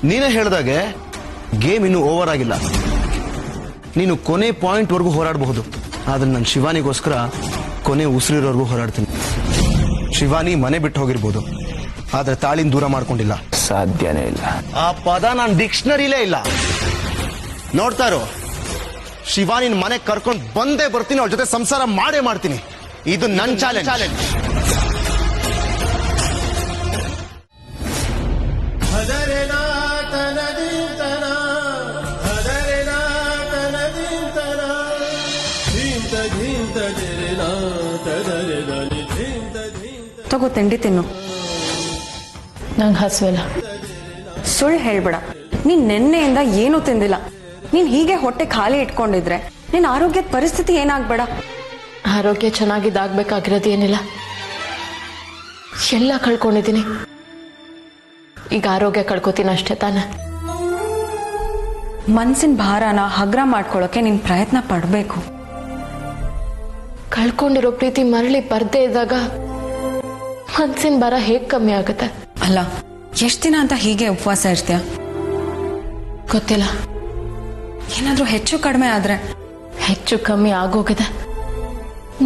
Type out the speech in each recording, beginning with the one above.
ನೀನೇ ಹೇಳ್ದಾಗೆ ಗೇಮ್ ಇನ್ನೂ ಓವರ್ ಆಗಿಲ್ಲ. ನೀನು ಕೊನೆ ಪಾಯಿಂಟ್ ವರೆಗೂ ಹೋರಾಡಬಹುದು. ಆದ್ರೆ ನಾನು ಶಿವಾನಿಗೋಸ್ಕರ ಕೊನೆ ಉಸಿರಿರೋರ್ಗೂ ಹೋರಾಡ್ತೀನಿ. ಶಿವಾನಿ ಮನೆ ಬಿಟ್ಟು ಹೋಗಿರ್ಬೋದು, ಆದ್ರೆ ತಾಳಿನ ದೂರ ಮಾಡ್ಕೊಂಡಿಲ್ಲ. ಸಾಧ್ಯನೇ ಇಲ್ಲ. ಆ ಪದ ನಾನು ಡಿಕ್ಷನರಿಲೇ ಇಲ್ಲ. ನೋಡ್ತಾ ಇರೋ, ಶಿವಾನಿನ ಮನೆ ಕರ್ಕೊಂಡು ಬಂದೇ ಬರ್ತೀನಿ, ಅವಳ ಜೊತೆ ಸಂಸಾರ ಮಾಡೇ ಮಾಡ್ತೀನಿ. ಇದು ನನ್ನ ಚಾಲೆಂಜ್. ತಗೋ ತಿಂಡಿ ತಿನ್ನು. ನಂಗೆ ಹಸುವಿಲ್ಲ. ಸುಳ್ಳು ಹೇಳ್ಬೇಡ. ನೀನ್ ನೆನ್ನೆಯಿಂದ ಏನೂ ತಿಂದಿಲ್ಲ. ನೀನ್ ಹೀಗೆ ಹೊಟ್ಟೆ ಖಾಲಿ ಇಟ್ಕೊಂಡಿದ್ರೆ ನಿನ್ ಆರೋಗ್ಯದ ಪರಿಸ್ಥಿತಿ ಏನಾಗ್ಬೇಡ. ಆರೋಗ್ಯ ಚೆನ್ನಾಗಿದ್ದಾಗಬೇಕಾಗಿರೋದು ಏನಿಲ್ಲ, ಎಲ್ಲ ಕಳ್ಕೊಂಡಿದ್ದೀನಿ. ಈಗ ಆರೋಗ್ಯ ಕಳ್ಕೊತೀನಿ ಅಷ್ಟೇ ತಾನೆ. ಮನ್ಸಿನ ಭಾರನ ಹಗ್ರ ಮಾಡ್ಕೊಳ್ಳೋಕೆ ನೀನ್ ಪ್ರಯತ್ನ ಪಡ್ಬೇಕು. ಕಳ್ಕೊಂಡಿರೋ ಪ್ರೀತಿ ಮರಳಿ ಬರ್ದೇ ಇದ್ದಾಗ ಮನ್ಸಿನ ಭಾರ ಹೇಗ್ ಕಮ್ಮಿ ಆಗುತ್ತೆ? ಅಲ್ಲ, ಎಷ್ಟ್ ದಿನ ಅಂತ ಹೀಗೆ ಉಪವಾಸ ಇರ್ತೀಯ? ಗೊತ್ತಿಲ್ಲ. ಏನಾದ್ರೂ ಹೆಚ್ಚು ಕಡಿಮೆ ಆದ್ರೆ? ಹೆಚ್ಚು ಕಮ್ಮಿ ಆಗೋಗಿದೆ,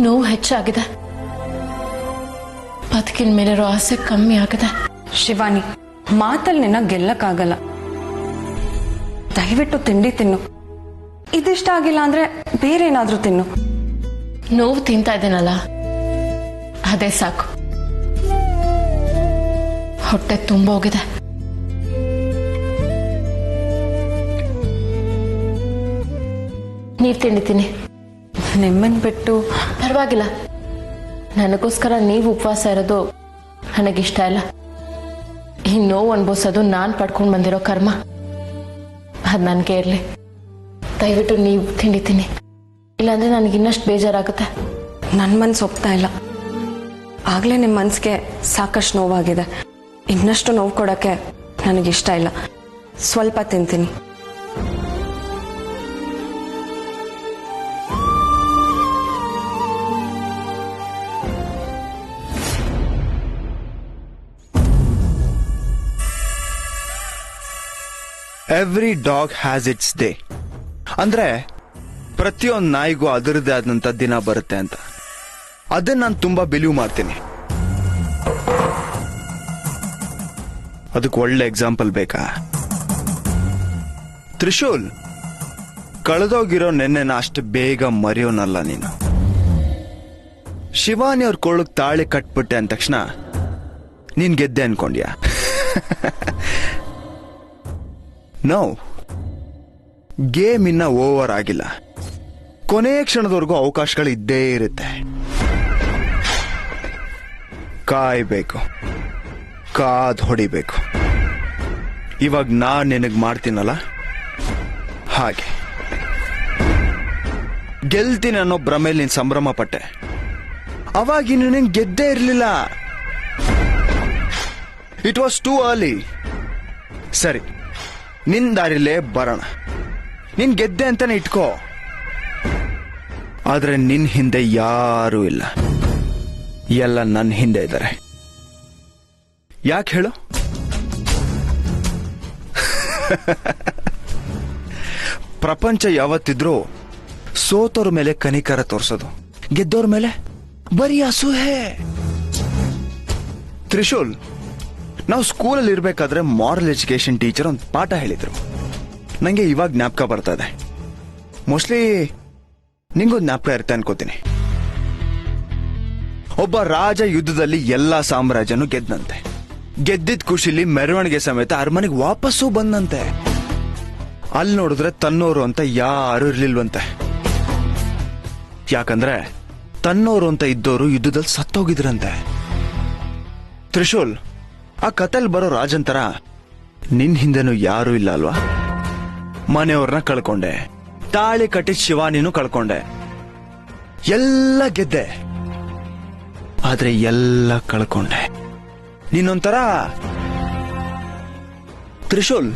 ನೋವು ಹೆಚ್ಚಾಗಿದೆ, ಬದುಕಿನ ಮೇಲಿರೋ ಆಸೆ ಕಮ್ಮಿ ಆಗಿದೆ. ಶಿವಾನಿ, ಮಾತಲ್ಲಿ ನಿನ್ನ ಗೆಲ್ಲಕ್ಕಾಗಲ್ಲ. ದಯವಿಟ್ಟು ತಿಂಡಿ ತಿನ್ನು. ಇದಿಷ್ಟ ಆಗಿಲ್ಲ ಅಂದ್ರೆ ಬೇರೆ ಏನಾದ್ರೂ ತಿನ್ನು. ನೋವು ತಿಂತಾ ಇದ್ದೇನಲ್ಲ, ಅದೇ ಸಾಕು. ಹೊಟ್ಟೆ ತುಂಬ ಹೋಗಿದೆ. ನೀರ್ ತಿಂಡಿತೀನಿ. ನಿಮ್ಮನ್ ಬಿಟ್ಟು ಪರವಾಗಿಲ್ಲ, ನನಗೋಸ್ಕರ ನೀವು ಉಪವಾಸ ಇರೋದು ನನಗಿಷ್ಟ ಇಲ್ಲ. ಈ ನೋವು ಅನ್ಭವಿಸೋದು ನಾನು ಪಡ್ಕೊಂಡು ಬಂದಿರೋ ಕರ್ಮ, ಅದು ನನಗೆ ಇರಲಿ. ದಯವಿಟ್ಟು ನೀವು ತಿಂಡಿತೀನಿ, ಇಲ್ಲಾಂದ್ರೆ ನನಗೆ ಇನ್ನಷ್ಟು ಬೇಜಾರಾಗುತ್ತೆ. ನನ್ನ ಮನ್ಸು ಒಪ್ತಾ ಇಲ್ಲ. ಆಗ್ಲೇ ನಿಮ್ಮ ಮನ್ಸಿಗೆ ಸಾಕಷ್ಟು ನೋವಾಗಿದೆ. ಇನ್ನಷ್ಟು ನೋವು ಕೊಡೋಕ್ಕೆ ನನಗಿಷ್ಟ ಇಲ್ಲ. ಸ್ವಲ್ಪ ತಿಂತೀನಿ. Every dog has its day. ಅಂದ್ರೆ ಪ್ರತಿಯೊಂದು ನಾಯಿಗೂ ಅದರದ್ದೇ ಆದಂತ ದಿನ ಬರುತ್ತೆ ಅಂತ. ಅದನ್ನ ನಾನು ತುಂಬಾ ಬಿಲೀವ್ ಮಾಡ್ತೀನಿ. ಅದಕ್ಕೆ ಒಳ್ಳೆ ಎಕ್ಸಾಂಪಲ್ ಬೇಕಾ? ತ್ರಿಶೂಲ್, ಕಳೆದೋಗಿರೋ ನೆನ್ನೆನ ಅಷ್ಟು ಬೇಗ ಮರೆಯೋನಲ್ಲ ನೀನು. ಶಿವಾನಿ ಅವ್ರ ಕೊಳ್ಳಕ್ ತಾಳಿ ಕಟ್ಬಿಟ್ಟೆ ಅಂದ ತಕ್ಷಣ ನೀನ್ ಗೆದ್ದೆ ಅನ್ಕೊಂಡ್ಯಾ? ನೋ, ಗೇಮ್ ಇನ್ನ ಓವರ್ ಆಗಿಲ್ಲ. ಕೊನೆ ಕ್ಷಣದವರೆಗೂ ಅವಕಾಶಗಳು ಇದ್ದೇ ಇರುತ್ತೆ. ಕಾಯ್ಬೇಕು, ಕಾದ್ ಹೊಡಿಬೇಕು. ಇವಾಗ ನಾನ್ ನಿನಗ್ ಮಾಡ್ತೀನಲ್ಲ ಹಾಗೆ. ಗೆಲ್ತೀನಿ ಅನ್ನೋ ಭ್ರಮೇಲಿ ನೀನ್ ಸಂಭ್ರಮ ಪಟ್ಟೆ. ಅವಾಗ ಇನ್ನು ನಿನ್ ಗೆದ್ದೇ ಇರ್ಲಿಲ್ಲ. It was too early. ಸರಿ, ನಿನ್ ದಾರಿಲೇ ಬರೋಣ. ನಿನ್ ಗೆದ್ದೆ ಅಂತಾನೆ ಇಟ್ಕೋ. ಆದ್ರೆ ನಿನ್ ಹಿಂದೆ ಯಾರೂ ಇಲ್ಲ, ಎಲ್ಲ ನನ್ನ ಹಿಂದೆ ಇದ್ದಾರೆ. ಯಾಕೆ ಹೇಳು? ಪ್ರಪಂಚ ಯಾವತ್ತಿದ್ರೂ ಸೋತೋರ್ ಮೇಲೆ ಕನಿಕರ ತೋರ್ಸೋದು, ಗೆದ್ದೋರ್ ಮೇಲೆ ಬರೀ ಅಸೂಹೆ. ತ್ರಿಶೂಲ್, ನಾವು ಸ್ಕೂಲಲ್ಲಿ ಇರ್ಬೇಕಾದ್ರೆ ಮಾರಲ್ ಎಜುಕೇಶನ್ ಟೀಚರ್ ಒಂದು ಪಾಠ ಹೇಳಿದ್ರು. ನಂಗೆ ಇವಾಗ ಜ್ಞಾಪಕ ಬರ್ತಾ ಇದೆ. ಮೋಸ್ಟ್ಲಿ ನಿಂಗೊಂದು ಜ್ಞಾಪಕ ಇರುತ್ತೆ ಅನ್ಕೋತೀನಿ. ಒಬ್ಬ ರಾಜ ಯುದ್ಧದಲ್ಲಿ ಎಲ್ಲಾ ಸಾಮ್ರಾಜ್ಯನು ಗೆದ್ದಂತೆ. ಗೆದ್ದಿದ್ ಖುಷಿಲಿ ಮೆರವಣಿಗೆ ಸಮೇತ ಅರಮನೆಗೆ ವಾಪಸ್ಸು ಬಂದಂತೆ. ಅಲ್ಲಿ ನೋಡಿದ್ರೆ ತನ್ನೋರು ಅಂತ ಯಾರು ಇರ್ಲಿಲ್ವಂತೆ. ಯಾಕಂದ್ರೆ ತನ್ನೋರು ಅಂತ ಇದ್ದೋರು ಯುದ್ಧದಲ್ಲಿ ಸತ್ತೋಗಿದ್ರಂತೆ. ತ್ರಿಶೂಲ್, ಆ ಕತೆಲ್ ಬರೋ ರಾಜಂತರ ನಿನ್ ಹಿಂದೆನೂ ಯಾರು ಇಲ್ಲ ಅಲ್ವಾ? ಮನೆಯವ್ರನ್ನ ಕಳ್ಕೊಂಡೆ, ತಾಳಿ ಕಟ್ಟಿದ ಶಿವಾನಿನೂ ಕಳ್ಕೊಂಡೆ, ಎಲ್ಲ ಗೆದ್ದೆ, ಆದ್ರೆ ಎಲ್ಲ ಕಳ್ಕೊಂಡೆ. ನೀನೊಂಥರ ತ್ರಿಶೂಲ್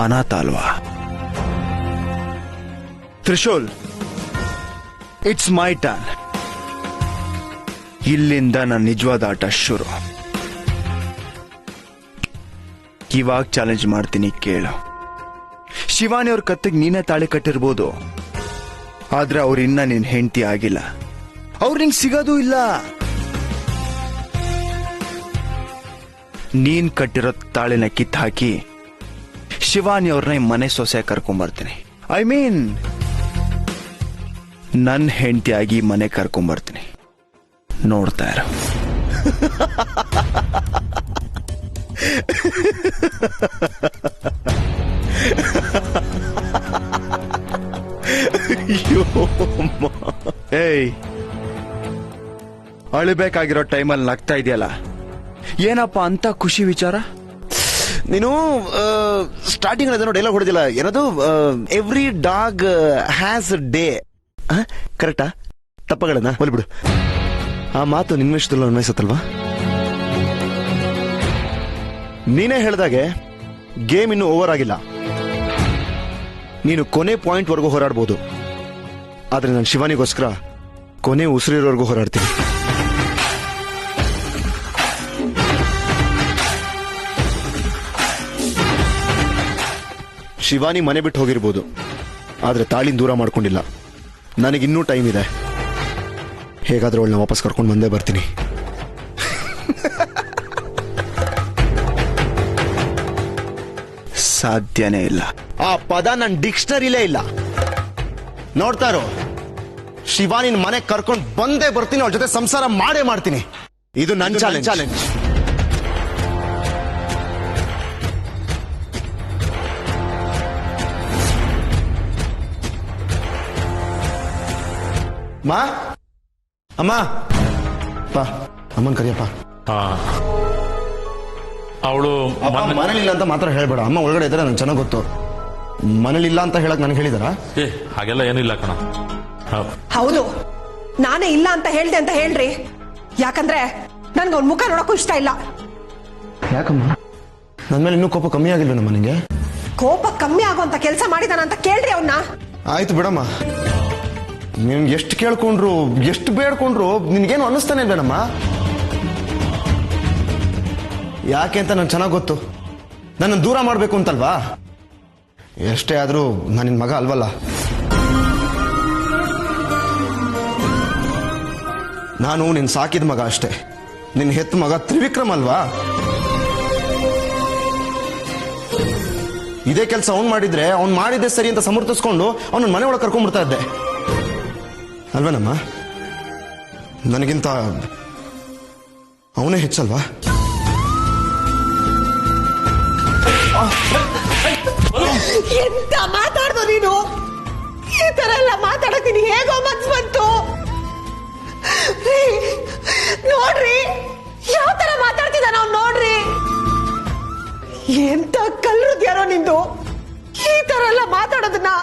ಅನಾಥ ಅಲ್ವಾ? Trishul, it's my turn. ಇಲ್ಲಿಂದ ನನ್ನ ನಿಜವಾದ ಆಟ ಶುರು. ಇವಾಗ ಚಾಲೆಂಜ್ ಮಾಡ್ತೀನಿ ಕೇಳು. ಶಿವಾನಿ ಅವ್ರ ಕತ್ತಿಗೆ ನೀನೇ ತಾಳಿ ಕಟ್ಟಿರ್ಬೋದು, ಆದ್ರೆ ಅವ್ರು ಇನ್ನ ನಿನ್ ಹೆಂಡತಿ ಆಗಿಲ್ಲ. ಅವ್ರು ನಿಂಗೆ ಸಿಗೋದು ಇಲ್ಲ. ನೀನ್ ಕಟ್ಟಿರೋ ತಾಳಿನ ಕಿತ್ ಹಾಕಿ ಶಿವಾನಿ ಅವ್ರನ್ನ ಮನೆ ಸೊಸೆ ಕರ್ಕೊಂಬರ್ತೀನಿ. ಐ ಮೀನ್ ನನ್ನ ಹೆಂಡತಿಯಾಗಿ ಮನೆ ಕರ್ಕೊಂಬರ್ತೀನಿ. ನೋಡ್ತಾ ಇರೋ. ಏಯ್, ಅಳಬೇಕಾಗಿರೋ ಟೈಮಲ್ಲಿ ನಗ್ತಾ ಇದೆಯಲ್ಲ, ಏನಪ್ಪ ಅಂತ ಖುಷಿ ವಿಚಾರ? ನೀನು ಸ್ಟಾರ್ಟಿಂಗ್ ಅದೇನೋ ಡೈಲಾಗ್ ಹೊಡೆದಿಲ್ಲ, ಏನದು ಎವ್ರಿ ಡಾಗ್ ಹ್ಯಾಸ್ ಡೇ, ಕರೆಕ್ಟಾ? ತಪ್ಪಗಳನ್ನ ಹೊಲ್ಬಿಡು. ಆ ಮಾತು ನಿನ್ನ ವಿಷಯದಲ್ಲೂ ಅನ್ವಯಿಸುತ್ತಲ್ವಾ? ನೀನೇ ಹೇಳ್ದಾಗೆ ಗೇಮ್ ಇನ್ನೂ ಓವರ್ ಆಗಿಲ್ಲ. ನೀನು ಕೊನೆ ಪಾಯಿಂಟ್ ವರೆಗೂ ಹೋರಾಡ್ಬೋದು, ಆದ್ರೆ ನಾನು ಶಿವಾನಿಗೋಸ್ಕರ ಕೊನೆ ಉಸಿರಿರೋವರೆಗೂ ಹೋರಾಡ್ತೀನಿ. ಶಿವಾನಿ ಮನೆ ಬಿಟ್ಟು ಹೋಗಿರ್ಬೋದು, ಆದ್ರೆ ತಾಳಿನ ದೂರ ಮಾಡ್ಕೊಂಡಿಲ್ಲ. ನನಗಿನ್ನೂ ಟೈಮ್ ಇದೆ. ಹೇಗಾದ್ರೂ ಅವಳನ್ನ ವಾಪಸ್ ಕರ್ಕೊಂಡು ಬಂದೇ ಬರ್ತೀನಿ. ಸಾಧ್ಯನೇ ಇಲ್ಲ. ಆ ಪದ ನನ್ನ ಡಿಕ್ಷನರಿಲೇ ಇಲ್ಲ. ನೋಡ್ತಾ ಇರೋ, ಶಿವಾನಿನ ಮನೆ ಕರ್ಕೊಂಡು ಬಂದೇ ಬರ್ತೀನಿ, ಅವಳ ಜೊತೆ ಸಂಸಾರ ಮಾಡೇ ಮಾಡ್ತೀನಿ. ಇದು ನನ್ನ ಚಾಲೆಂಜ್. ಮಾ, ಅಮ್ಮ, ಬಾ, ಅಮ್ಮನ್ ಕರಿಯಪ್ಪ. ಅವಳು ಮನೇಲಿಲ್ಲ ಅಂತ ಮಾತ್ರ ಹೇಳ್ಬೇಡ. ಅಮ್ಮ ಒಳಗಡೆ ಇದ್ರೆ ನಂಗೆ ಚೆನ್ನಾಗ್ ಗೊತ್ತು. ಮನೇಲಿಲ್ಲ ಅಂತ ಹೇಳಕ್ ನನಗೆ ಹೇಳಿದಾರ? ಹಾಗೆಲ್ಲ ಏನಿಲ್ಲ ಕಣ. ಹೌದು, ನಾನೇ ಇಲ್ಲ ಅಂತ ಹೇಳ್ದೆ ಅಂತ ಹೇಳ್ರಿ. ಯಾಕಂದ್ರೆ ನನ್ಗೆ ಅವ್ನ ಮುಖ ನೋಡಕ್ಕೂ ಇಷ್ಟ ಇಲ್ಲ. ಯಾಕಮ್ಮ, ನನ್ ಮೇಲೆ ಇನ್ನೂ ಕೋಪ ಕಮ್ಮಿ ಆಗಿಲ್ವ ನಮ್ಮ ಮನೆಗೆ? ಕೋಪ ಕಮ್ಮಿ ಆಗುವಂತ ಕೆಲಸ ಮಾಡಿದಾನ ಅಂತ ಕೇಳ್ರಿ ಅವನ್ನ. ಆಯ್ತು ಬಿಡಮ್ಮ, ನೀನ್ ಎಷ್ಟು ಕೇಳ್ಕೊಂಡ್ರು ಎಷ್ಟು ಬೇಡ್ಕೊಂಡ್ರು ನಿನ್ಗೇನು ಅನ್ನಿಸ್ತಾನೆ ಇಲ್ವೇನಮ್ಮ? ಯಾಕೆ ಅಂತ ನನ್ಗೆ ಚೆನ್ನಾಗಿ ಗೊತ್ತು. ನನ್ನ ದೂರ ಮಾಡ್ಬೇಕು ಅಂತಲ್ವಾ? ಎಷ್ಟೇ ಆದ್ರೂ ನಾನು ನಿನ್ ಮಗ ಅಲ್ವಲ್ಲ. ನಾನು ನಿನ್ ಸಾಕಿದ ಮಗ ಅಷ್ಟೇ. ನಿನ್ ಹೆತ್ತ ಮಗ ತ್ರಿವಿಕ್ರಮ್ ಅಲ್ವಾ? ಇದೇ ಕೆಲಸ ಅವ್ನು ಮಾಡಿದ್ರೆ ಅವ್ನು ಮಾಡಿದ್ದೆ ಸರಿ ಅಂತ ಸಮರ್ಥಿಸ್ಕೊಂಡು ಅವನ ಮನೆ ಒಳಗೆ ಕರ್ಕೊಂಡ್ಬಿಡ್ತಾ ಇದ್ದೆ ಅಲ್ವೇನಮ್ಮ? ನನಗಿಂತ ಅವನೇ ಹೆಚ್ಚಲ್ವಾ? ಎಂತ ಮಾತಾಡ್ದು ನೀನು? ಈ ತರ ಎಲ್ಲ ಮಾತಾಡಕ್ ನೀನು ಹೇಗೋ ಮನ್ಸ್ ಬಂತು? ನೋಡ್ರಿ ಯಾವ ತರ ಮಾತಾಡ್ತಿದ್ದ ನಾವು. ನೋಡ್ರಿ ಎಂತ ಕಲ್ರುದ್ಯಾರೋ ನಿಂದು. ಈ ತರ ಎಲ್ಲ ಮಾತಾಡೋದನ್ನ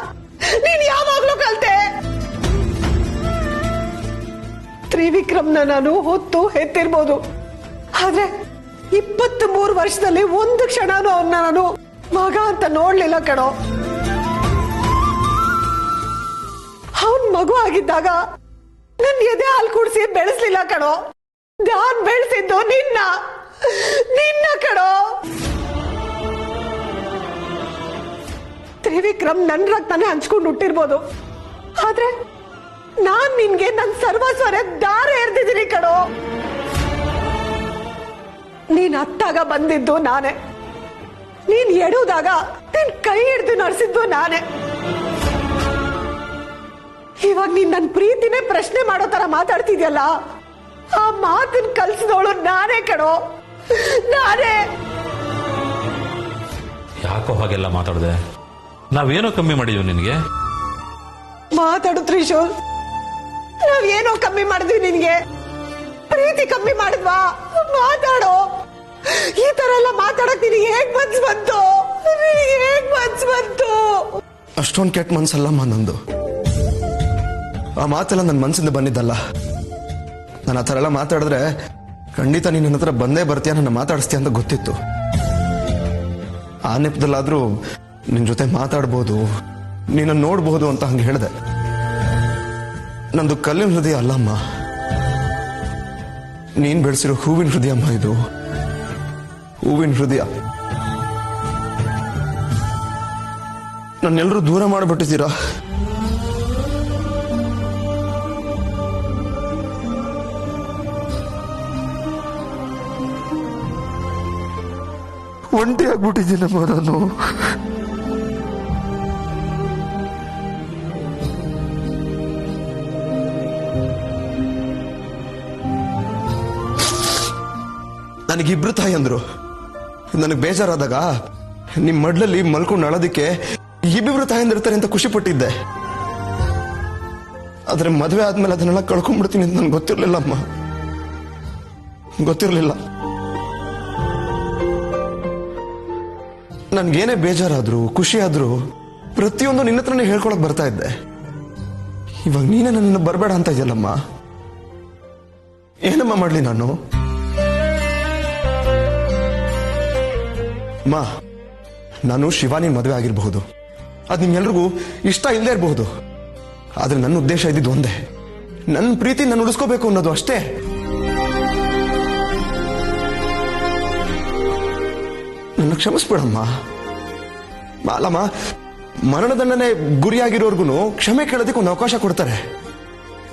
ನೀನ್ ಯಾವಾಗ್ಲೂ ಕಲ್ತೆ. ತ್ರಿವಿಕ್ರಮ್ನ ನಾನು ಹೊತ್ತು ಹೆತ್ತಿರ್ಬೋದು, ಆದ್ರೆ 23 ವರ್ಷದಲ್ಲಿ ಒಂದು ಕ್ಷಣನೂ ಅವನ್ನ ನಾನು ಮಗ ಅಂತ ನೋಡ್ಲಿಲ್ಲ ಕಣೋ. ಅವನ್ ಮಗು ಆಗಿದ್ದಾಗ ನನ್ ಎದೆ ಹಾಲು ಕುಡಿಸಿ ಬೆಳೆಸ್ಲಿಲ್ಲ ಕಣೋ. ನಾನ್ ಬೆಳೆಸಿದ್ದು ನಿನ್ನ ಕಣೋ. ತ್ರಿವಿಕ್ರಮ್ ನನ್ ರಕ್ತನೇ ಹಂಚ್ಕೊಂಡು ಹುಟ್ಟಿರ್ಬೋದು, ಆದ್ರೆ ನಾನ್ ನಿನ್ಗೆ ನನ್ ಸರ್ವಸ್ವರೇ ದಾರ ಎರ್ದಿದ್ದೀನಿ ಕಣೋ. ನೀನ್ ಅತ್ತಾಗ ಬಂದಿದ್ದು ನಾನೇ, ನೀನ್ ಎಡುವುದಾಗ ನಿನ್ ಕೈ ಹಿಡಿದು ನಡೆಸಿದ್ದು ನಾನೇ. ಇವಾಗ ನೀನ್ ನನ್ ಪ್ರೀತಿನೇ ಪ್ರಶ್ನೆ ಮಾಡೋ ತರ ಮಾತಾಡ್ತಿದ್ಯಲ್ಲ, ಆ ಮಾತನ್ನ ಕಲ್ಸಿದವಳು ನಾನೇ ಕಣೋ, ನಾನೇ. ಯಾಕೋ ಹಾಗೆಲ್ಲ ಮಾತಾಡ್ದೆ? ನಾವೇನೋ ಕಮ್ಮಿ ಮಾಡಿದ್ವಿ ನಿನ್ಗೆ? ಮಾತಾಡು ತ್ರಿಶೂಲ್, ನಾವೇನೋ ಕಮ್ಮಿ ಮಾಡಿದ್ವಿ ನಿನ್ಗೆ? ಪ್ರೀತಿ ಕಮ್ಮಿ ಮಾಡಿದ್ವಾ? ಮಾತಾಡೋ. ಈ ತರ ಎಲ್ಲ ಮಾತಾಡಕ್ ನಿನಗೆ ಹೇಗ್ ಮನ್ಸ್ ಬಂತು? ಅಷ್ಟೊಂದು ಕೆಟ್ಟ ಮನ್ಸಲ್ಲಮ್ಮ ನಂದು. ಆ ಮಾತೆಲ್ಲ ನನ್ನ ಮನ್ಸಿಂದ ಬಂದಿದ್ದಲ್ಲ. ನಾನು ಆ ಥರ ಎಲ್ಲ ಮಾತಾಡಿದ್ರೆ ಖಂಡಿತ ನೀನು ನನ್ನ ಹತ್ರ ಬಂದೇ ಬರ್ತೀಯ, ನನ್ನ ಮಾತಾಡಿಸ್ತೀಯ ಅಂತ ಗೊತ್ತಿತ್ತು. ಆ ನೆಪದಲ್ಲಾದ್ರೂ ನಿನ್ ಜೊತೆ ಮಾತಾಡ್ಬೋದು, ನೀನು ನೋಡ್ಬೋದು ಅಂತ ಹಂಗೆ ಹೇಳಿದೆ. ನಂದು ಕಲ್ಲಿನ ಹೃದಯ ಅಲ್ಲಮ್ಮ, ನೀನ್ ಬೆಳೆಸಿರೋ ಹೂವಿನ ಹೃದಯ ಅಮ್ಮ. ಇದು ಹೂವಿನ ಹೃದಯ. ನನ್ನೆಲ್ಲರೂ ದೂರ ಮಾಡಿಬಿಟ್ಟಿದ್ದೀರಾ. ಒಂಟಿ ಆಗ್ಬಿಟ್ಟಿದ್ದೀನಮ್ಮ ನಾನು. ನನಗಿಬ್ರು ತಾಯಿ ಅಂದ್ರು. ನನಗೆ ಬೇಜಾರಾದಾಗ ನಿಮ್ ಮಡ್ಲಲ್ಲಿ ಮಲ್ಕೊಂಡು ಅಳೋದಕ್ಕೆ ಇಬ್ಬಿಬ್ರು ತಾಯಂದಿರ್ತಾರೆ ಅಂತ ಖುಷಿ ಪಟ್ಟಿದ್ದೆ. ಆದ್ರೆ ಮದುವೆ ಆದ್ಮೇಲೆ ಅದನ್ನೆಲ್ಲ ಕಳ್ಕೊಂಡ್ಬಿಡ್ತೀನಿ ಅಂತ ನನ್ಗೆ ಗೊತ್ತಿರ್ಲಿಲ್ಲ ಅಮ್ಮ, ಗೊತ್ತಿರ್ಲಿಲ್ಲ. ನನ್ಗೇನೇ ಬೇಜಾರಾದ್ರು ಖುಷಿ ಆದ್ರೂ ಪ್ರತಿಯೊಂದು ನಿನ್ನ ಹತ್ರನೇ ಹೇಳ್ಕೊಳಕ್ ಬರ್ತಾ ಇದ್ದೆ. ಇವಾಗ ನೀನೇ ನನ್ನ ಬರಬೇಡ ಅಂತ ಇದೆಯಲ್ಲಮ್ಮ, ಏನಮ್ಮ ಮಾಡ್ಲಿ ನಾನು? ಅಮ್ಮ, ನಾನು ಶಿವಾನಿ ಮದುವೆ ಆಗಿರಬಹುದು, ಅದು ನಿಮ್ಗೆಲ್ರಿಗೂ ಇಷ್ಟ ಇಲ್ಲದೆ ಇರಬಹುದು. ಆದ್ರೆ ನನ್ನ ಉದ್ದೇಶ ಇದ್ದಿದ್ದು ಒಂದೇ, ನನ್ನ ಪ್ರೀತಿ ನಾನು ಉಳಿಸ್ಕೋಬೇಕು ಅನ್ನೋದು ಅಷ್ಟೇ. ನನ್ನ ಕ್ಷಮಿಸ್ಬಿಡಮ್ಮ. ಅಲ್ಲಮ್ಮ, ಮರಣದಂಡನೆ ಗುರಿಯಾಗಿರೋರ್ಗು ಕ್ಷಮೆ ಕೇಳೋದಕ್ಕೆ ಒಂದು ಅವಕಾಶ ಕೊಡ್ತಾರೆ.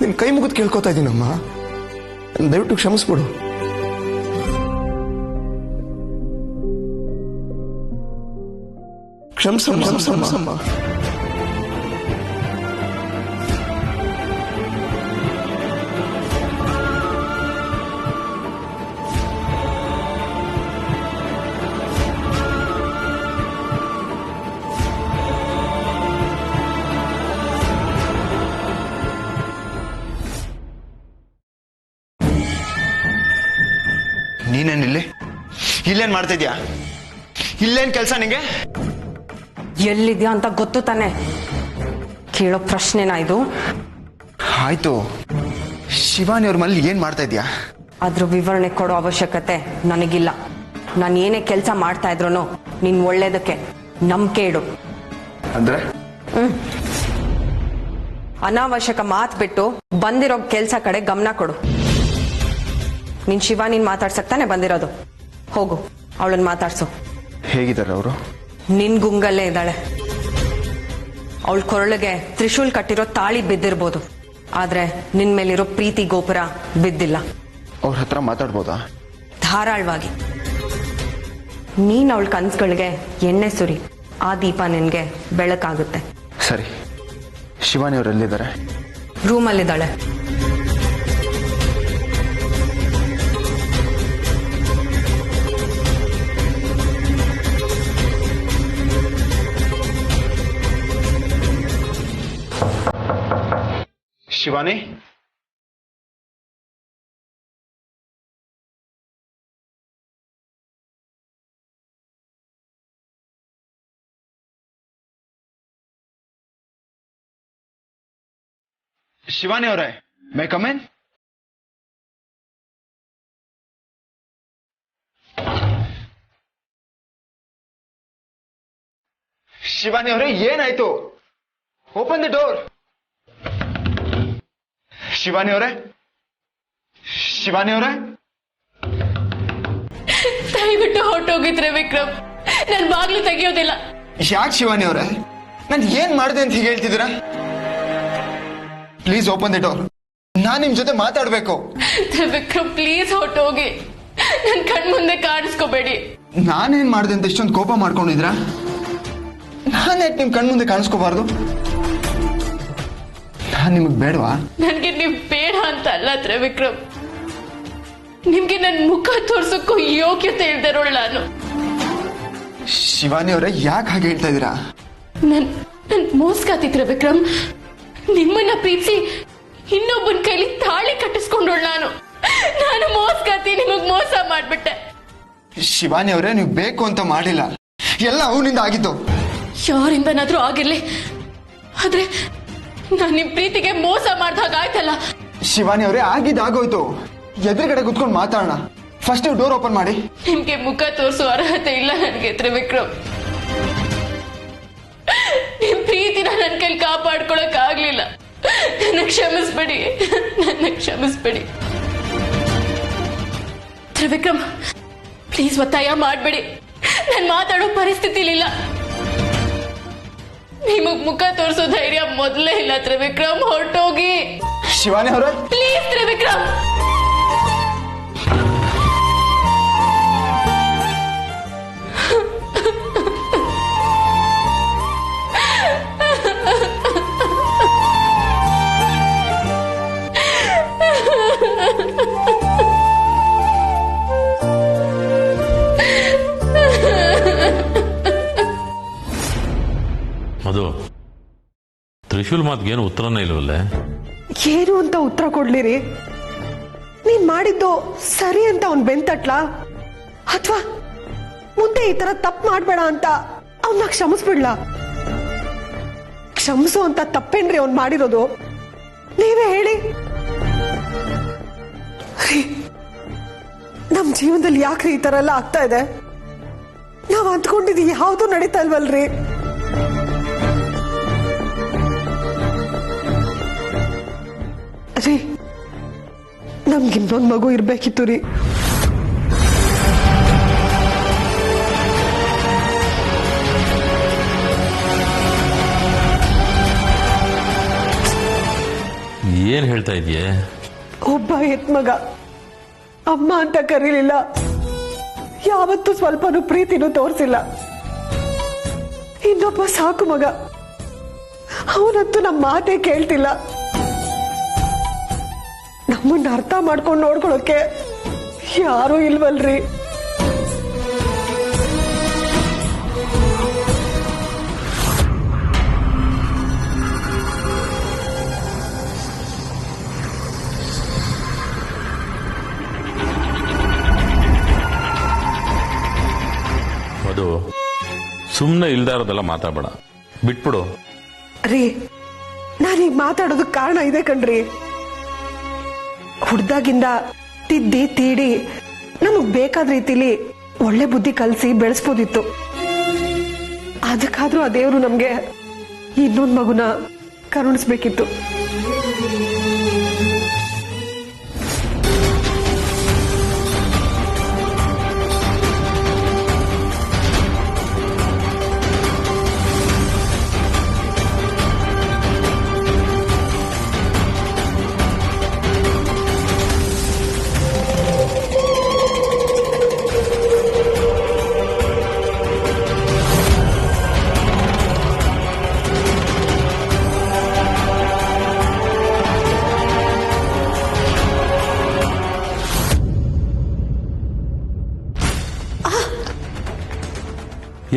ನಿನ್ ಕೈ ಮುಗಿದು ಕೇಳ್ಕೊತಾ ಇದ್ದೀನಮ್ಮ, ದಯವಿಟ್ಟು ಕ್ಷಮಿಸ್ಬಿಡು. ಕ್ಷಮಿಸಮ್ಮ. ನೀನೇನಿಲ್ಲಿ ಇಲ್ಲೇನ್ ಮಾಡ್ತಾ ಇದ್ಯಾ? ಇಲ್ಲೇನ್ ಕೆಲ್ಸ ನಿಂಗೆ? ಎಲ್ಲಿದ್ಯಾ ಅಂತ ಗೊತ್ತು ತಾನೆ, ಕೇಳೋ ಪ್ರಶ್ನೆನಾ ಇದು? ಆಯ್ತು, ಶಿವಾನಿ ಅವ್ರ ಮನೇಲಿ ಏನ್ ಮಾಡ್ತಾ ಇದ್ಯಾ? ಅದ್ರ ವಿವರಣೆ ಕೊಡೋ ಅವಶ್ಯಕತೆ ನನಗಿಲ್ಲ. ನಾನು ಏನೇ ಕೆಲಸ ಮಾಡ್ತಾ ಇದ್ರು ನಿನ್ ಒಳ್ಳೇದಕ್ಕೆ ನಂಬಿಕೆ ಇಡು. ಅಂದ್ರೆ ಅನಾವಶ್ಯಕ ಮಾತು ಬಿಟ್ಟು ಬಂದಿರೋ ಕೆಲಸ ಕಡೆ ಗಮನ ಕೊಡು. ನೀನ್ ಶಿವಾನಿನ್ ಮಾತಾಡ್ಸಕ್ ತಾನೆ ಬಂದಿರೋದು, ಹೋಗು ಅವಳನ್ನ ಮಾತಾಡ್ಸು. ಹೇಗಿದ್ದಾರೆ ಅವರು? ನಿನ್ ಗುಂಗಲ್ಲೇ ಇದ್ದಾಳೆ. ಅವಳ ಕೊರಳಿಗೆ ತ್ರಿಶೂಲ್ ಕಟ್ಟಿರೋ ತಾಳಿ ಬಿದ್ದಿರ್ಬೋದು, ಆದ್ರೆ ನಿನ್ ಮೇಲಿರೋ ಪ್ರೀತಿ ಗೋಪುರ ಬಿದ್ದಿಲ್ಲ. ಅವ್ರ ಹತ್ರ ಮಾತಾಡ್ಬೋದಾ? ಧಾರಾಳವಾಗಿ. ನೀನ್ ಅವಳ ಕನ್ಸುಗಳಿಗೆ ಎಣ್ಣೆ ಸುರಿ, ಆ ದೀಪ ನಿನ್ಗೆ ಬೆಳಕಾಗುತ್ತೆ. ಸರಿ, ಶಿವಾನಿ ಅವ್ರು ಎಲ್ಲಿದ್ದಾರೆ? ರೂಮಲ್ಲಿದ್ದಾಳೆ. ಶಿವಾನಿ, ಶಿವಾನಿ ಅವರೇ, ಮೇ ಕಮ್ ಇನ್? ಶಿವಾನಿ ಅವರೇ, ಏನಾಯ್ತು? Open the door. ಶಿವಾನಿ ಅವರೇ, ಶಿವಾನಿ ಅವರೇ, ದಯವಿಟ್ಟು ಹೊರಟೋಗಿದ್ರೆ ವಿಕ್ರಮ್, ನನ್ ಬಾಗ್ಲು ತೆಗಿಯೋದಿಲ್ಲ. ಯಾಕೆ ಶಿವಾನಿ ಅವರೇ, ನಾನು ಏನ್ ಮಾಡಿದೆ ಅಂತ ಹೀಗೆ ಹೇಳ್ತಿದ್ದೀರಾ? ಪ್ಲೀಸ್ ಓಪನ್ ದ ಡೋರ್, ನಾನ್ ನಿಮ್ ಜೊತೆ ಮಾತಾಡ್ಬೇಕು. ವಿಕ್ರಮ್ ಪ್ಲೀಸ್ ಹೊರಟೋಗಿ, ನನ್ ಕಣ್ಮುಂದೆ ಕಾಣಿಸ್ಕೋಬೇಡಿ. ನಾನೇನ್ ಮಾಡಿದೆ ಅಂತ ಇಷ್ಟೊಂದು ಕೋಪ ಮಾಡ್ಕೊಂಡಿದ್ರಾ? ನಾನ್ಯಾಕೆ ನಿಮ್ ಕಣ್ಮುಂದೆ ಕಾಣಿಸ್ಕೋಬಾರ್ದು? ನಾನ್ ನಿಮಗ್ ಬೇಡವಾ? ನನ್ಗೆ ನೀವ್ ಬೇಡ ಅಂತ ಅಲ್ಲ ವಿಕ್ರಮ್, ನಿಮ್ಗೆ ನನ್ ಮುಖ ತೋರ್ಸಕ್ಕೂ ಯೋಗ್ಯತೆ ಇಲ್ದಿರೋಳು ನಾನು. ಶಿವಾನಿ ಅವರೇ, ಯಾಕೆ ಹಾಗೆ ಹೇಳ್ತಾ ಇದ್ದೀರಾ? ನನ್ ಮೋಸ್ಗಾತಿದ್ರೆ ವಿಕ್ರಮ್, ನಿಮ್ಮನ್ನ ಪ್ರೀತಿಸಿ ಇನ್ನೊಬ್ಬನ ಕೈಲಿ ತಾಳಿ ಕಟ್ಟಿಸ್ಕೊಂಡೋಳು ನಾನು ಮೋಸ್ಗಾತಿ, ನಿಮಗ್ ಮೋಸ ಮಾಡ್ಬಿಟ್ಟೆ. ಶಿವಾನಿ ಅವರೇ, ನೀವು ಬೇಕು ಅಂತ ಮಾಡಿಲ್ಲ, ಎಲ್ಲ ಅವನಿಂದ ಆಗಿದ್ದು. ಯಾರಿಂದನಾದ್ರೂ ಆಗಿರ್ಲಿ, ಆದ್ರೆ ನಾನ್ ನಿಮ್ ಪ್ರೀತಿಗೆ ಮೋಸ ಮಾಡ್ದಾಗ ಆಯ್ತಲ್ಲ. ಶಿವಾನಿ ಅವರೇ, ಆಗಿದ್ದಾಗೋಯ್ತು. ಎದುರುಗಡೆ ಕುತ್ಕೊಂಡು ಮಾತಾಡೋಣ. ಫಸ್ಟ್ ಡೋರ್ ಓಪನ್ ಮಾಡಿ. ನಿಮ್ಗೆ ಮುಖ ತೋರಿಸುವ ಅರ್ಹತೆ ಇಲ್ಲ ನನ್ಗೆ ತ್ರಿವಿಕ್ರಮ್. ನಿಮ್ ಪ್ರೀತಿನ ನನ್ ಕೈಲಿ ಕಾಪಾಡ್ಕೊಳಕ್ ಆಗ್ಲಿಲ್ಲ. ನನ್ನ ಕ್ಷಮಿಸ್ಬೇಡಿ, ನನ್ನ ಕ್ಷಮಿಸ್ಬೇಡಿ ತ್ರಿವಿಕ್ರಮ್. ಪ್ಲೀಸ್ ಒತ್ತಾಯ ಮಾಡ್ಬೇಡಿ, ನಾನು ಮಾತಾಡೋ ಪರಿಸ್ಥಿತಿಲಿಲ್ಲ. ನಿಮಗ್ ಮುಖ ತೋರಿಸೋ ಧೈರ್ಯ ಮೊದಲೇ ಇಲ್ಲ ತ್ರಿವಿಕ್ರಮ್, ಹೊರಟೋಗಿ. ಶಿವಾನಿ ಅವರೇ, ಪ್ಲೀಸ್ ತ್ರಿವಿಕ್ರಮ್. ಮಧು, ತ್ರಿಶೂಲ್ ಮಾತ್ಗೇನು ಉತ್ತರನೇ ಇಲ್ವಲ್ಲೇ? ಏನು ಅಂತ ಉತ್ತರ ಕೊಡ್ಲಿರಿ? ನೀನ್ ಮಾಡಿದ್ದು ಸರಿ ಅಂತ ಅವ್ನ್ ಬೆಂತಟ್ಲಾ, ಅಥವಾ ಮುಂದೆ ಈ ತರ ತಪ್ಪು ಮಾಡ್ಬೇಡ ಅಂತ ಅವನ್ನ ಕ್ಷಮಿಸ್ಬಿಡ್ಲಾ? ಕ್ಷಮಿಸು ಅಂತ ತಪ್ಪೇನ್ರಿ ಅವ್ನ್ ಮಾಡಿರೋದು? ನೀವೇ ಹೇಳಿ. ನಮ್ ಜೀವನದಲ್ಲಿ ಯಾಕ್ರಿ ಈ ತರ ಎಲ್ಲ ಆಗ್ತಾ ಇದೆ? ನಾವ್ ಅಂದ್ಕೊಂಡಿದ್ದು ಯಾವ್ದು ನಡೀತಾ ಇಲ್ವಲ್ರಿ? ರೀ, ನಮ್ಗೆ ಇನ್ನೊಂದ್ ಮಗು ಇರ್ಬೇಕಿತ್ತು ರೀ. ಏನ್ ಹೇಳ್ತಾ ಇದೀಯೆ? ಒಬ್ಬ ಹೆತ್ ಮಗ, ಅಮ್ಮ ಅಂತ ಕರೀಲಿಲ್ಲ, ಯಾವತ್ತೂ ಸ್ವಲ್ಪನೂ ಪ್ರೀತಿನೂ ತೋರಿಸಿಲ್ಲ. ಇನ್ನೊಬ್ಬ ಸಾಕು ಮಗ, ಅವನಂತೂ ನಮ್ಮ ಮಾತೇ ಕೇಳ್ತಿಲ್ಲ. ನಮ್ಮನ್ನ ಅರ್ಥ ಮಾಡ್ಕೊಂಡು ನೋಡ್ಕೊಳಕ್ಕೆ ಯಾರೂ ಇಲ್ವಲ್ರಿ. ಮಧು, ಸುಮ್ಮನೆ ಇಲ್ದಾರೋದೆಲ್ಲ ಮಾತಾಡಬೇಡ, ಬಿಟ್ಬಿಡು. ರೀ, ನಾನೀಗ ಮಾತಾಡೋದಕ್ಕೆ ಕಾರಣ ಇದೆ ಕಣ್ರಿ. ಹುಡ್ದಾಗಿಂದ ತಿದ್ದಿ ತೀಡಿ ನಮಗ್ ಬೇಕಾದ ರೀತಿಲಿ ಒಳ್ಳೆ ಬುದ್ಧಿ ಕಲಿಸಿ ಬೆಳೆಸ್ಬೋದಿತ್ತು. ಅದಕ್ಕಾದ್ರೂ ಆ ದೇವ್ರು ನಮ್ಗೆ ಇನ್ನೊಂದ್ ಮಗುನ ಕರುಣಿಸ್ಬೇಕಿತ್ತು.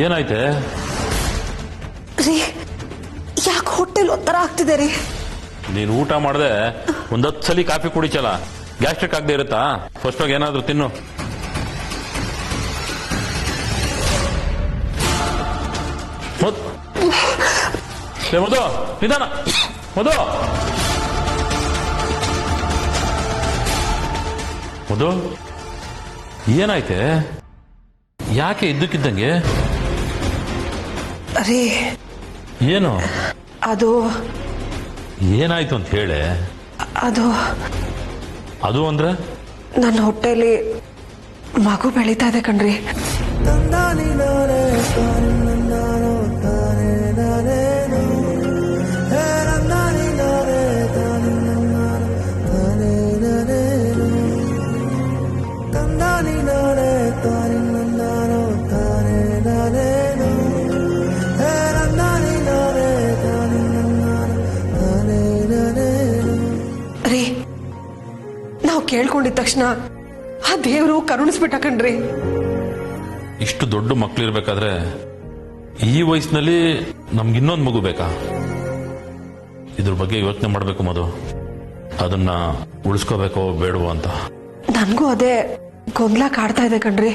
ಏನಾಯ್ತೆ? ರೀ, ಯಾಕೆ ಹೊಟ್ಟೆಲ್ ಒತ್ತಡ ಆಗ್ತಿದೆ ರೀ? ನೀನು ಊಟ ಮಾಡದೆ 10 ಸಲ ಕಾಫಿ ಕುಡಿಚಲ್ಲ, ಗ್ಯಾಸ್ಟ್ರಿಕ್ ಆಗದೆ ಇರುತ್ತಾ? ಫಸ್ಟ್ ಹೋಗಿ ಏನಾದ್ರೂ ತಿನ್ನು. ಮಧು, ನಿಧಾನ ಮಧು. ಮಧು, ಏನಾಯ್ತೆ? ಯಾಕೆ ಇದ್ದಕ್ಕಿದ್ದಂಗೆ? ರೀ, ಏನು ಅದು ಏನಾಯ್ತು ಅಂತ ಹೇಳೆ. ಅದು ಅದು ಅಂದ್ರೆ ನನ್ನ ಹೊಟ್ಟೆಲಿ ಮಗು ಬೆಳೀತಾ ಇದೆ ಕಣ್ರಿ. ರೀ, ನಾವು ಕೇಳ್ಕೊಂಡಿದ ತಕ್ಷಣ ಆ ದೇವರು ಕರುಣಿಸ್ಬಿಟ್ಟ ಕಣ್ರಿ. ಇಷ್ಟು ದೊಡ್ಡ ಮಕ್ಳಿರ್ಬೇಕಾದ್ರೆ ಈ ವಯಸ್ಸಿನಲ್ಲಿ ನಮ್ಗೆ ಇನ್ನೊಂದು ಮಗು ಬೇಕಾ? ಇದ್ರ ಬಗ್ಗೆ ಯೋಚನೆ ಮಾಡಬೇಕು ಮಧು. ಅದನ್ನ ಉಳಿಸ್ಕೋಬೇಕೋ ಬೇಡವೋ ಅಂತ ನನ್ಗೂ ಅದೇ ಗೊಂದಲ ಕಾಡ್ತಾ ಇದೆ ಕಣ್ರಿ.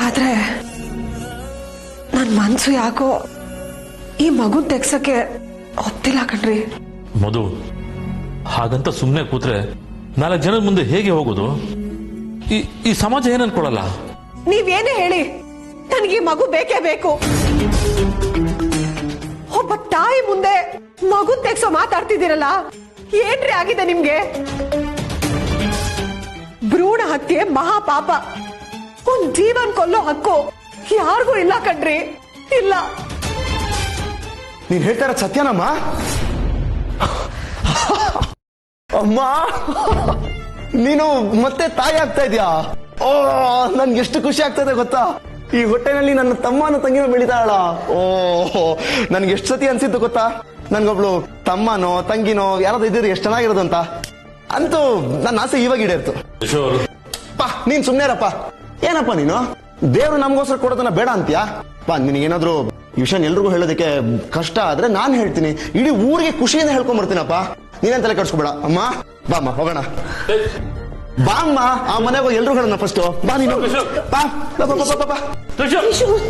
ಆದ್ರೆ ನನ್ ಮನ್ಸು ಯಾಕೋ ಈ ಮಗುನ್ ತೆಗ್ಸಕ್ಕೆ ಒತ್ತಿಲ್ಲ ಕಣ್ರಿ. ಮಧು, ಹಾಗಂತ ಸುಮ್ಮನೆ ಕೂತ್ರೆ 4 ಜನದ ಮುಂದೆ ಹೇಗೆ ಹೋಗೋದು? ಈ ಸಮಾಜ ಏನ್ ಅನ್ಕೊಳ್ಳಲ್ಲ? ನೀವೇನೇ ಹೇಳಿ, ನನಗೆ ಮಗು ಬೇಕೇ ಬೇಕು. ಒಬ್ಬ ತಾಯಿ ಮುಂದೆ ಮಗುನ್ ತೆಗ್ಸೋ ಮಾತಾಡ್ತಿದ್ದೀರಲ್ಲ, ಏನ್ರಿ ಆಗಿದೆ ನಿಮ್ಗೆ? ಭ್ರೂಣ ಹತ್ಯೆ ಮಹಾಪಾಪ. ಒಂದ್ ಜೀವನ್ ಕೊಲ್ಲೋ ಹಕ್ಕು ಯಾರಿಗೂ ಇಲ್ಲ ಕಣ್ರಿ. ಇಲ್ಲ. ನೀನ್ ಹೇಳ್ತಾ ಇರೋದು ಸತ್ಯನಮ್ಮ? ಅಮ್ಮ, ನೀನು ಮತ್ತೆ ತಾಯಿ ಆಗ್ತಾ ಇದೀಯಾ? ಓ, ನನ್ಗೆ ಎಷ್ಟು ಖುಷಿ ಆಗ್ತದೆ ಗೊತ್ತಾ? ಈ ಹೊಟ್ಟೆನಲ್ಲಿ ನನ್ನ ತಮ್ಮನ ತಂಗಿನೂ ಬೆಳಿತಾಳ. ಓ, ನನ್ಗೆ ಎಷ್ಟು ಸತಿ ಅನ್ಸಿತ್ತು ಗೊತ್ತಾ, ನನ್ಗೊಬ್ಳು ತಮ್ಮನೋ ತಂಗಿನೋ ಯಾರಾದ್ರೂ ಇದ್ದೀರಿ ಎಷ್ಟು ಚೆನ್ನಾಗಿರೋದು ಅಂತ. ಅಂತೂ ನನ್ನ ಆಸೆ ಇವಾಗ ಈಡೇರ್ತು. ಕಿಶೋರ್, ನೀನ್ ಸುಮ್ನೇರಪ್ಪ. ಏನಪ್ಪ ನೀನು ದೇವ್ರು ನಮಗೋಸ್ಕರ ಕೊಡೋದನ್ನ ಬೇಡ ಅಂತೀಯಾ? ನಿನಗೇನಾದ್ರೂ ಈ ವಿಷಯ ಎಲ್ರಿಗೂ ಹೇಳೋದಕ್ಕೆ ಕಷ್ಟ ಆದ್ರೆ ನಾನ್ ಹೇಳ್ತೀನಿ, ಇಡೀ ಊರಿಗೆ ಖುಷಿಯಿಂದ ಹೇಳ್ಕೊಂಡ್ ಬರ್ತೀನಪ್ಪ. ನೀನೇನ್ ತಲೆ ಕಟ್ಸ್ಕೊಬೇಡ. ಅಮ್ಮ ಬಾಮ್ಮ ಹೋಗೋಣ. ಬಾ ಅಮ್ಮ, ಆ ಮನೆಗೆ ಎಲ್ರು ಹೇಳೋಣ ಫಸ್ಟ್. ಬಾ ನೀನು. ಬಾ ಬಾ ಬಾ ಬಾ ಬಾ. ಕಿಶೋರ್, ಕಿಶೋರ್